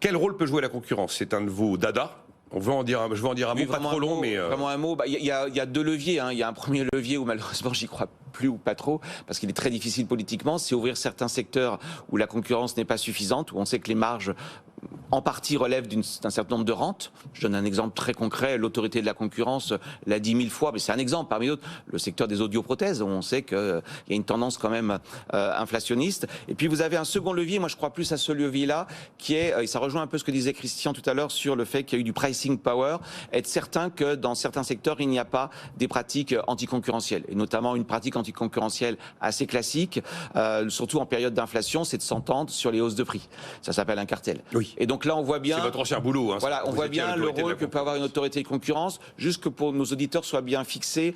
Quel rôle peut jouer la concurrence? C'est un de vos dada. Je veux en dire un mot, pas trop long, mais... Vraiment un mot. Il y a deux leviers. Hein. Il y a un premier levier où malheureusement j'y crois plus ou pas trop, parce qu'il est très difficile politiquement, c'est ouvrir certains secteurs où la concurrence n'est pas suffisante, où on sait que les marges en partie relèvent d'un certain nombre de rentes. Je donne un exemple très concret, l'autorité de la concurrence l'a dit 1000 fois, mais c'est un exemple parmi d'autres, le secteur des audioprothèses, où on sait qu'il y a une tendance quand même inflationniste. Et puis vous avez un second levier, moi je crois plus à ce levier-là, qui est, et ça rejoint un peu ce que disait Christian tout à l'heure sur le fait qu'il y a eu du pricing power, être certain que dans certains secteurs, il n'y a pas des pratiques anticoncurrentielles, et notamment une pratique anticoncurrentielle assez classique, surtout en période d'inflation, c'est de s'entendre sur les hausses de prix. Ça s'appelle un cartel. Oui. Et donc là, on voit bien... C'est votre ancien boulot. Hein, voilà, on voit bien le rôle que peut avoir une autorité de concurrence, juste que pour nos auditeurs soit bien fixé.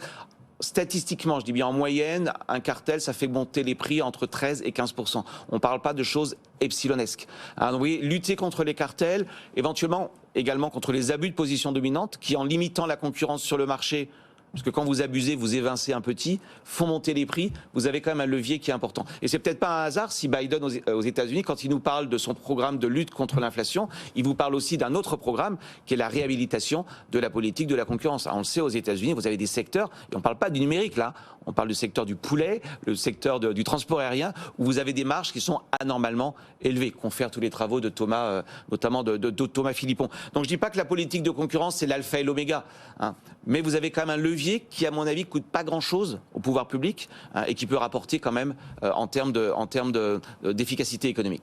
Statistiquement, je dis bien en moyenne, un cartel, ça fait monter les prix entre 13 et 15%. On ne parle pas de choses epsilonesques. Hein, oui, lutter contre les cartels, éventuellement également contre les abus de position dominante, qui en limitant la concurrence sur le marché, parce que quand vous abusez, vous évincez un petit, font monter les prix, vous avez quand même un levier qui est important. Et c'est peut-être pas un hasard si Biden aux États-Unis, quand il nous parle de son programme de lutte contre l'inflation, il vous parle aussi d'un autre programme qui est la réhabilitation de la politique de la concurrence. Alors, on le sait, aux États-Unis, vous avez des secteurs, et on ne parle pas du numérique là, on parle du secteur du poulet, le secteur du transport aérien, où vous avez des marges qui sont anormalement élevées. Confère tous les travaux de Thomas, notamment de Thomas Philippon. Donc je ne dis pas que la politique de concurrence c'est l'alpha et l'oméga, hein, mais vous avez quand même un levier qui, à mon avis, coûte pas grand-chose au pouvoir public, hein, et qui peut rapporter quand même en termes d'efficacité économique.